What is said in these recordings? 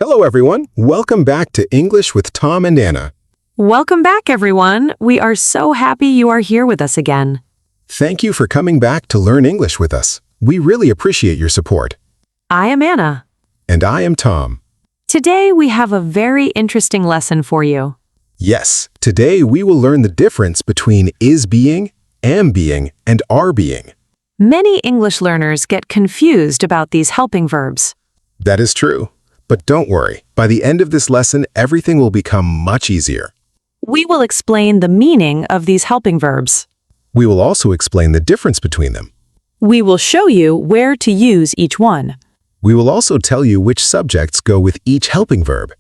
Hello, everyone. Welcome back to English with Tom and Anna. Welcome back, everyone. We are so happy you are here with us again. Thank you for coming back to learn English with us. We really appreciate your support. I am Anna. And I am Tom. Today we have a very interesting lesson for you. Yes, today we will learn the difference between is being, am being, and are being. Many English learners get confused about these helping verbs. That is true. But don't worry, by the end of this lesson, everything will become much easier. We will explain the meaning of these helping verbs. We will also explain the difference between them. We will show you where to use each one. We will also tell you which subjects go with each helping verb.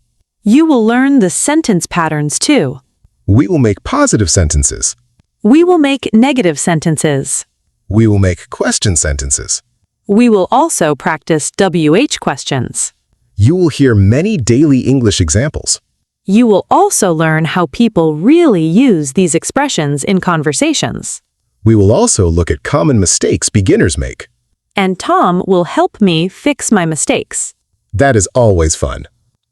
You will learn the sentence patterns too. We will make positive sentences. We will make negative sentences. We will make question sentences. We will also practice WH questions. You will hear many daily English examples. You will also learn how people really use these expressions in conversations. We will also look at common mistakes beginners make. And Tom will help me fix my mistakes. That is always fun.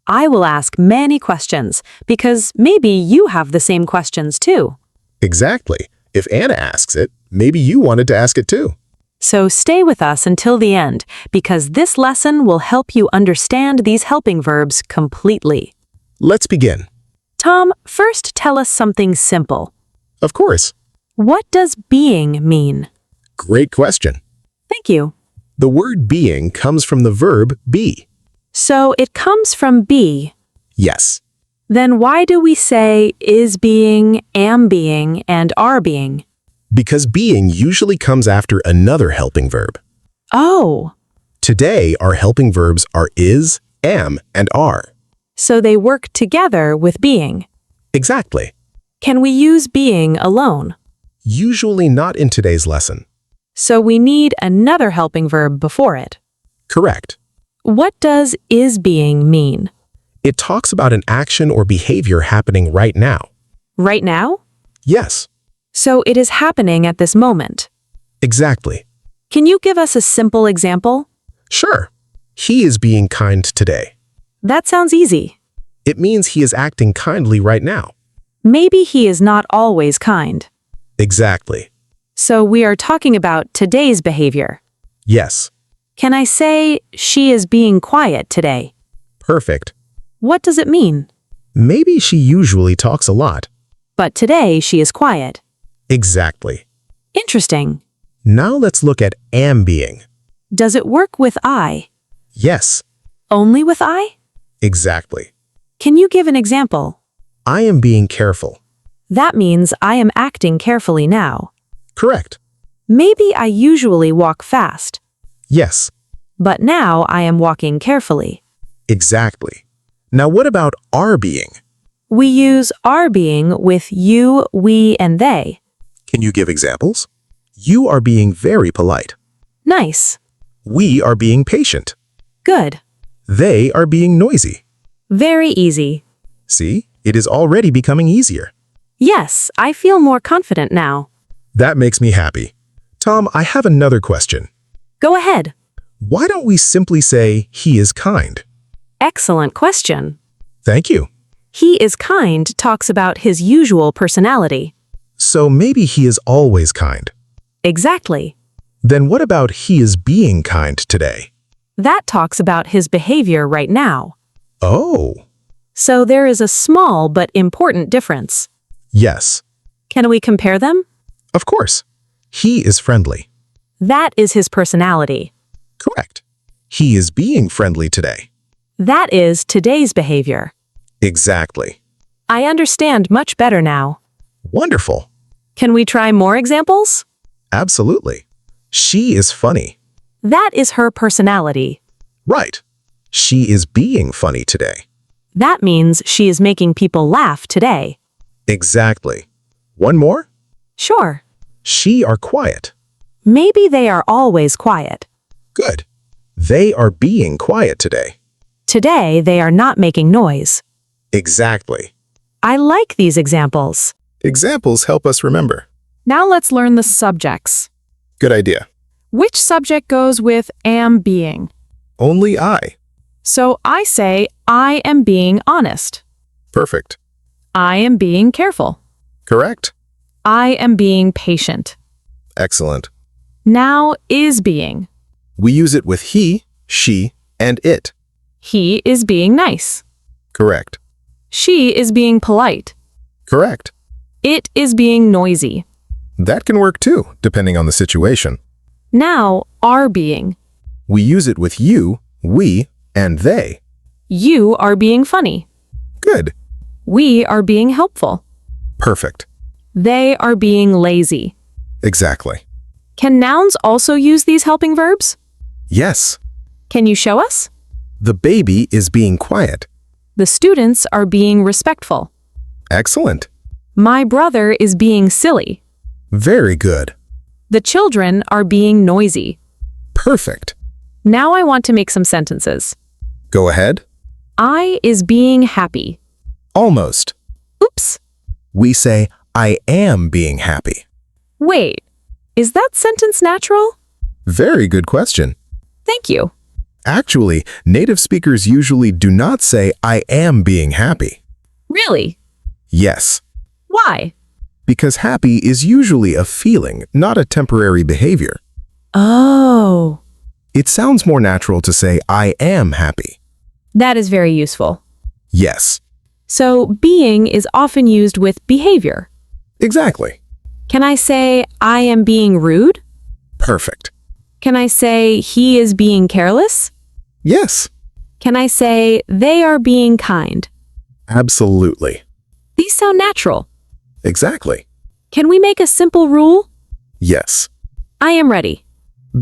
I will ask many questions because maybe you have the same questions too. Exactly. If Anna asks it, maybe you wanted to ask it too. So stay with us until the end because this lesson will help you understand these helping verbs completely. Let's begin. Tom, first tell us something simple. Of course. What does being mean? Great question. Thank you. The word being comes from the verb be. So it comes from be. Yes. Then why do we say is being, am being, and are being? Because being usually comes after another helping verb. Oh. Today, our helping verbs are is, am, and are. So they work together with being. Exactly. Can we use being alone? Usually not in today's lesson. So we need another helping verb before it. Correct. What does is being mean? It talks about an action or behavior happening right now. Right now? Yes. So it is happening at this moment. Exactly. Can you give us a simple example? Sure. He is being kind today. That sounds easy. It means he is acting kindly right now. Maybe he is not always kind. Exactly. So we are talking about today's behavior. Yes. Can I say she is being quiet today? Perfect. What does it mean? Maybe she usually talks a lot. But today she is quiet. Exactly. Interesting. Now let's look at am being. Does it work with I? Yes. Only with I? Exactly. Can you give an example? I am being careful. That means I am acting carefully now. Correct. Maybe I usually walk fast, Yes. but now I am walking carefully. Exactly. Now what about are being? We use are being with you, we, and they. Can you give examples? You are being very polite. Nice. We are being patient. Good. They are being noisy. Very easy. See, it is already becoming easier. Yes, I feel more confident now. That makes me happy. Tom, I have another question. Go ahead. Why don't we simply say he is kind? Excellent question. Thank you. He is kind talks about his usual personality. So maybe he is always kind. Exactly. Then what about he is being kind today? That talks about his behavior right now. Oh. So there is a small but important difference. Yes. Can we compare them? Of course. He is friendly. That is his personality. Correct. He is being friendly today. That is today's behavior. Exactly. I understand much better now. Wonderful. Can we try more examples? Absolutely. She is funny. That is her personality. Right. She is being funny today. That means she is making people laugh today. Exactly. One more? Sure. She are quiet. Maybe they are always quiet. Good. They are being quiet today. Today they are not making noise. Exactly. I like these examples. Examples help us remember. Now let's learn the subjects. Good idea. Which subject goes with am being? Only I. So I say, I am being honest. Perfect. I am being careful. Correct. I am being patient. Excellent. Now is being. We use it with he, she, and it. He is being nice. Correct. She is being polite. Correct. It is being noisy. That can work too, depending on the situation. Now are being. We use it with you, we, and they. You are being funny. Good. We are being helpful. Perfect. They are being lazy. Exactly. Can nouns also use these helping verbs? Yes. Can you show us? The baby is being quiet. The students are being respectful. Excellent. My brother is being silly. Very good. The children are being noisy. Perfect. Now I want to make some sentences. Go ahead. I is being happy. Almost. Oops. We say, I am being happy. Wait, is that sentence natural? Very good question. Thank you. Actually, native speakers usually do not say, I am being happy. Really? Yes, Why? because happy is usually a feeling, not a temporary behavior. Oh, It sounds more natural to say, I am happy. that is very useful. Yes, So being is often used with behavior. exactly. Can I say I am being rude? Perfect. Can I say he is being careless? Yes, Can I say they are being kind? absolutely. These sound natural. Exactly. Can we make a simple rule? Yes. I am ready.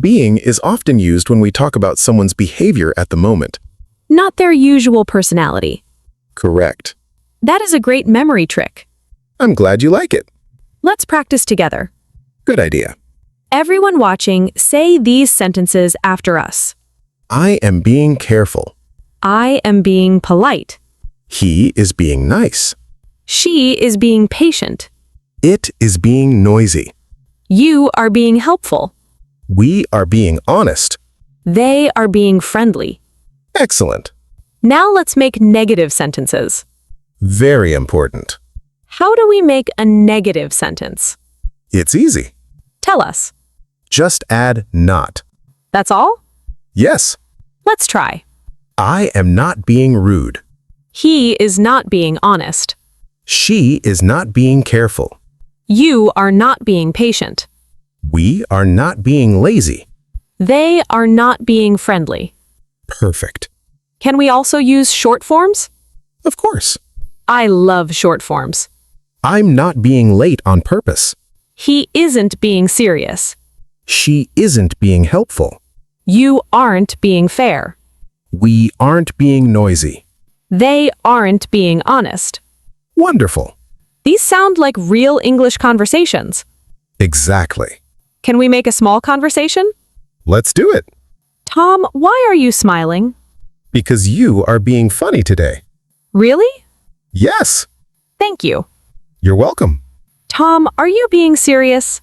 Being is often used when we talk about someone's behavior at the moment. Not their usual personality. Correct. That is a great memory trick. I'm glad you like it. Let's practice together. Good idea. Everyone watching, say these sentences after us. I am being careful. I am being polite. He is being nice. She is being patient. It is being noisy. You are being helpful. We are being honest. They are being friendly. Excellent. Now let's make negative sentences. Very important. How do we make a negative sentence? It's easy. Tell us. Just add not. That's all? Yes, Let's try. I am not being rude. He is not being honest. She is not being careful. You are not being patient. We are not being lazy. They are not being friendly. Perfect. Can we also use short forms? Of course. I love short forms. I'm not being late on purpose. He isn't being serious. She isn't being helpful. You aren't being fair. We aren't being noisy. They aren't being honest. Wonderful. These sound like real English conversations. Exactly. Can we make a small conversation? Let's do it. Tom, why are you smiling? Because you are being funny today. Really? Yes. Thank you. You're welcome. Tom, are you being serious?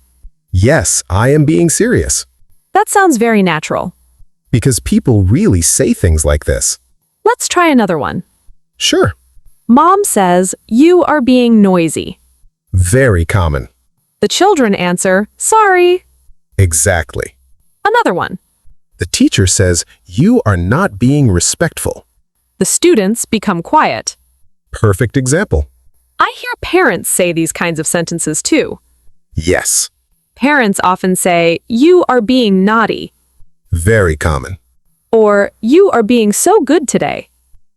Yes, I am being serious. That sounds very natural. Because people really say things like this. Let's try another one. Sure. Mom says, you are being noisy. Very common. The children answer, sorry. Exactly. Another one. The teacher says, you are not being respectful. The students become quiet. Perfect example. I hear parents say these kinds of sentences too. Yes. Parents often say, you are being naughty, Very common. or you are being so good today.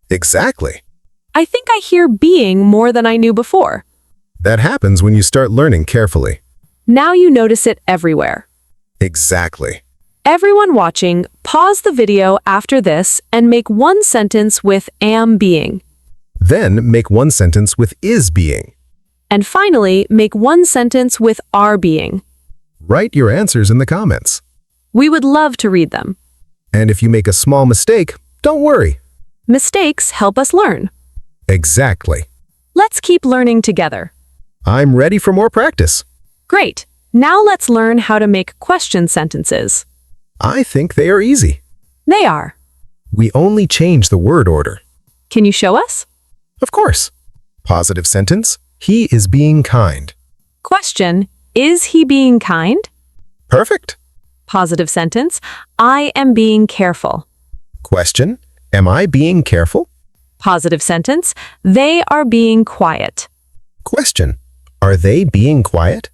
Exactly. I think I hear being more than I knew before. That happens when you start learning carefully. Now you notice it everywhere. Exactly. Everyone watching, pause the video after this and make one sentence with am being. Then make one sentence with is being. And finally, make one sentence with are being. Write your answers in the comments. We would love to read them. And if you make a small mistake, don't worry. Mistakes help us learn. Exactly. Let's keep learning together. I'm ready for more practice. Great. Now let's learn how to make question sentences. I think they are easy. They are. We only change the word order. Can you show us? Of course. Positive sentence, he is being kind. Question, is he being kind? Perfect. Positive sentence, I am being careful. Question, am I being careful? Positive sentence, they are being quiet. Question, are they being quiet?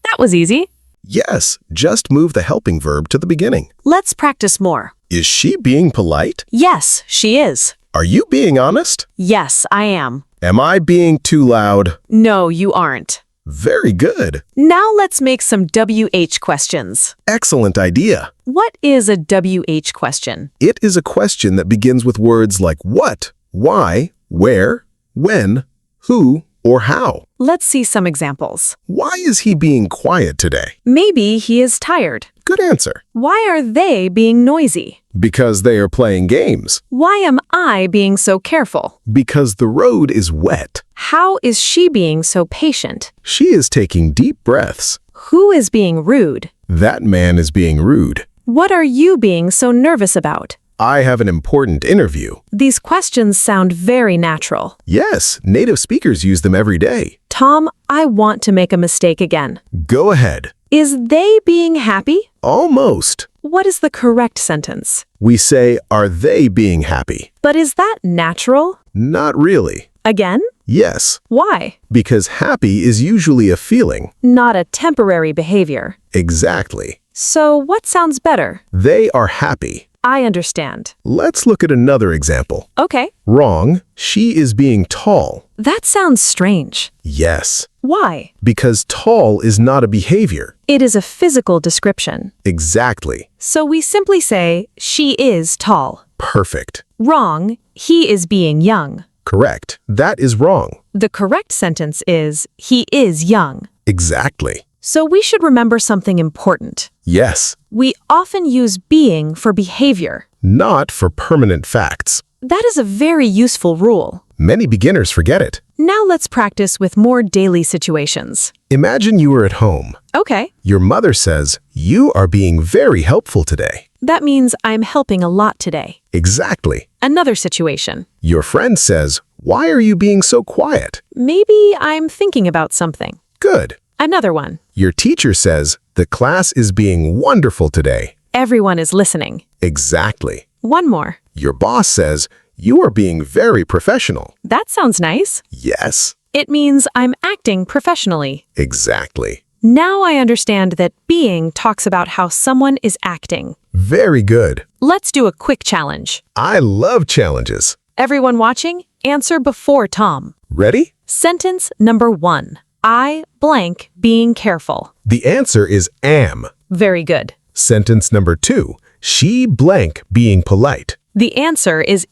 That was easy. Yes, just move the helping verb to the beginning. Let's practice more. Is she being polite? Yes, she is. Are you being honest? Yes, I am. Am I being too loud? No, you aren't. Very good. Now let's make some WH questions. Excellent idea. What is a WH question? It is a question that begins with words like what, why, where, when, who, or how. Let's see some examples. Why is he being quiet today? Maybe he is tired. Good answer. Why are they being noisy? Because they are playing games. Why am I being so careful? Because the road is wet. How is she being so patient? She is taking deep breaths. Who is being rude? That man is being rude. What are you being so nervous about? I have an important interview. These questions sound very natural. Yes, native speakers use them every day. Tom, I want to make a mistake again. Go ahead. Is they being happy? Almost. What is the correct sentence? We say, are they being happy? But is that natural? Not really. Again? Yes, Why? because happy is usually a feeling. Not a temporary behavior. Exactly. So what sounds better? They are happy. I understand. Let's look at another example. Okay. Wrong. She is being tall. That sounds strange. Yes, Why? because tall is not a behavior. It is a physical description. Exactly. So we simply say, she is tall. Perfect. Wrong, he is being young. Correct. That is wrong. The correct sentence is, he is young. Exactly. So we should remember something important. Yes, We often use being for behavior. not for permanent facts. That is a very useful rule. Many beginners forget it. Now let's practice with more daily situations. Imagine you are at home. Okay, Your mother says, you are being very helpful today. that means I'm helping a lot today. Exactly. Another situation. Your friend says, why are you being so quiet? Maybe I'm thinking about something. Good. Another one. Your teacher says, the class is being wonderful today. Everyone is listening. Exactly. One more. Your boss says, you are being very professional. That sounds nice. Yes, It means I'm acting professionally. exactly. Now I understand that being talks about how someone is acting. Very good. Let's do a quick challenge. I love challenges. Everyone watching, answer before Tom. Ready? Sentence number 1. I blank being careful. The answer is am. Very good. Sentence number 2. She blank being polite. The answer is.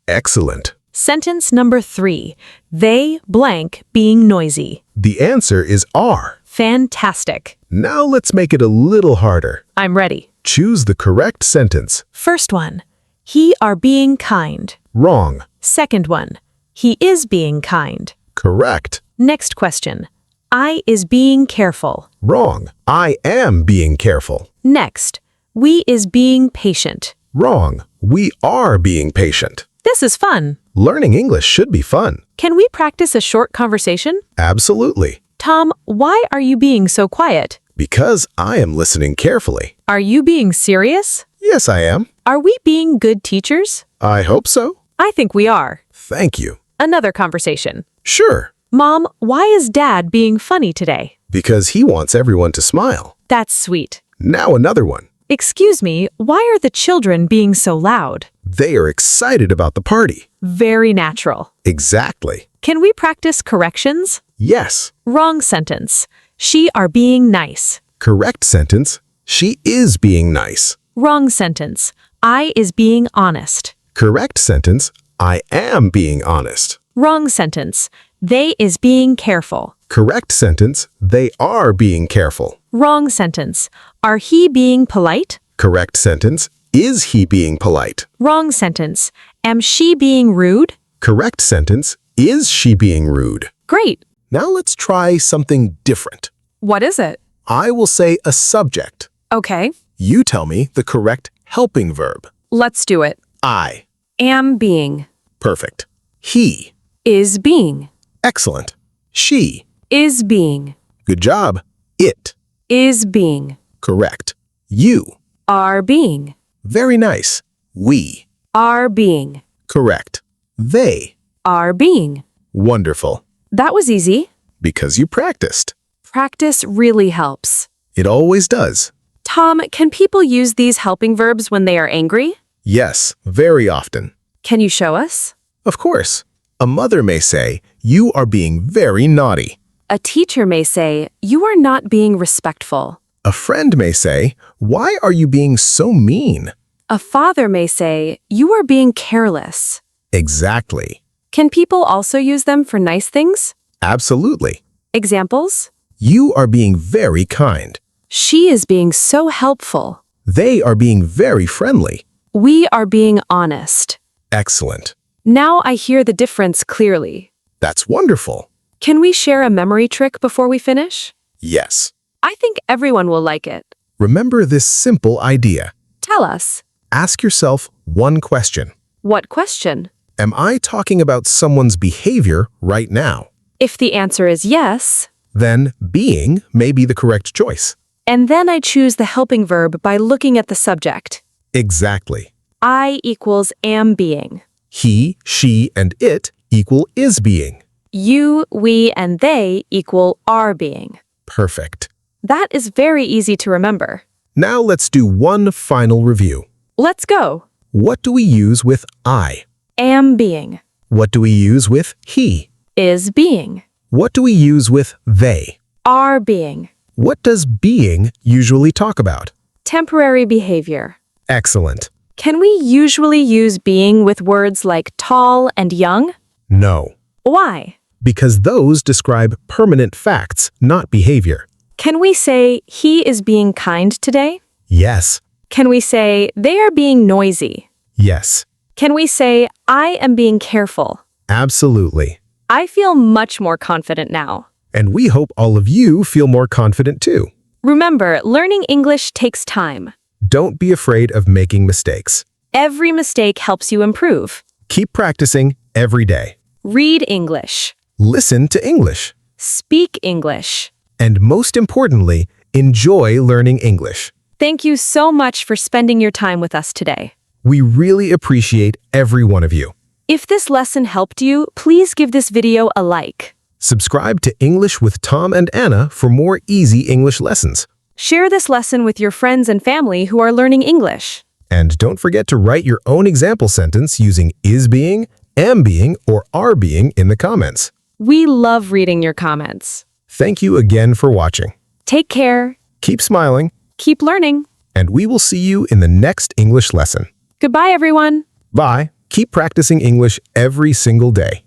Excellent. Sentence number 3. They blank being noisy. The answer is are. Fantastic. Now let's make it a little harder. I'm ready. Choose the correct sentence. First one. He are being kind. Wrong. Second one. He is being kind. Correct. Next question. I is being careful. Wrong. I am being careful. Next. We is being patient. Wrong. We are being patient. This is fun. Learning English should be fun. Can we practice a short conversation? Absolutely. Tom, why are you being so quiet? Because I am listening carefully. Are you being serious? Yes, I am. Are we being good teachers? I hope so. I think we are. Thank you. Another conversation. Sure. Mom, why is Dad being funny today? Because he wants everyone to smile. That's sweet. Now another one. Excuse me, why are the children being so loud? They are excited about the party. Very natural. Exactly. Can we practice corrections? Yes. Wrong sentence. She are being nice. Correct sentence. She is being nice. Wrong sentence. I is being honest. Correct sentence. I am being honest. Wrong sentence. They is being careful. Correct sentence. They are being careful. Wrong sentence. Are he being polite? Correct sentence. Is he being polite? Wrong sentence. Am she being rude? Correct sentence. Is she being rude? Great. Now let's try something different. What is it? I will say a subject. Okay, You tell me the correct helping verb. let's do it. I. Am being. Perfect. He. Is being. Excellent. She. Is being. Good job. It. Is being. Correct. You. Are being. Very nice. We. Are being. Correct. They. Are being. Wonderful. That was easy. Because you practiced. Practice really helps. It always does. Tom, can people use these helping verbs when they are angry? Yes, very often. Can you show us? Of course. A mother may say, "You are being very naughty." A teacher may say, "You are not being respectful." A friend may say, "Why are you being so mean?" A father may say, "You are being careless." Exactly. Can people also use them for nice things? Absolutely. Examples? You are being very kind. She is being so helpful. They are being very friendly. We are being honest. Excellent. Now I hear the difference clearly. That's wonderful. Can we share a memory trick before we finish? Yes. I think everyone will like it. Remember this simple idea. Tell us. Ask yourself one question. What question? Am I talking about someone's behavior right now? If the answer is yes, Then being may be the correct choice. and then I choose the helping verb by looking at the subject. Exactly. I equals am being. He, she, and it equal is being. You, we, and they equal are being. Perfect. That is very easy to remember. Now let's do one final review. Let's go. What do we use with I? Am being. What do we use with he? Is being. What do we use with they? Are being. What does being usually talk about? Temporary behavior. Excellent. Can we usually use being with words like tall and young? No, Why? because those describe permanent facts, not behavior. Can we say he is being kind today? Yes, Can we say they are being noisy? yes, Can we say I am being careful? absolutely. I feel much more confident now. And we hope all of you feel more confident too. Remember, learning English takes time. Don't be afraid of making mistakes. Every mistake helps you improve. Keep practicing every day. Read English. Listen to English. Speak English. And most importantly, enjoy learning English. Thank you so much for spending your time with us today. We really appreciate every one of you. If this lesson helped you, please give this video a like. Subscribe to English with Tom and Anna for more easy English lessons. Share this lesson with your friends and family who are learning English. And don't forget to write your own example sentence using is being, am being, or are being in the comments. We love reading your comments. Thank you again for watching. Take care. Keep smiling, Keep learning. and we will see you in the next English lesson. Goodbye, everyone. Bye. Keep practicing English every single day.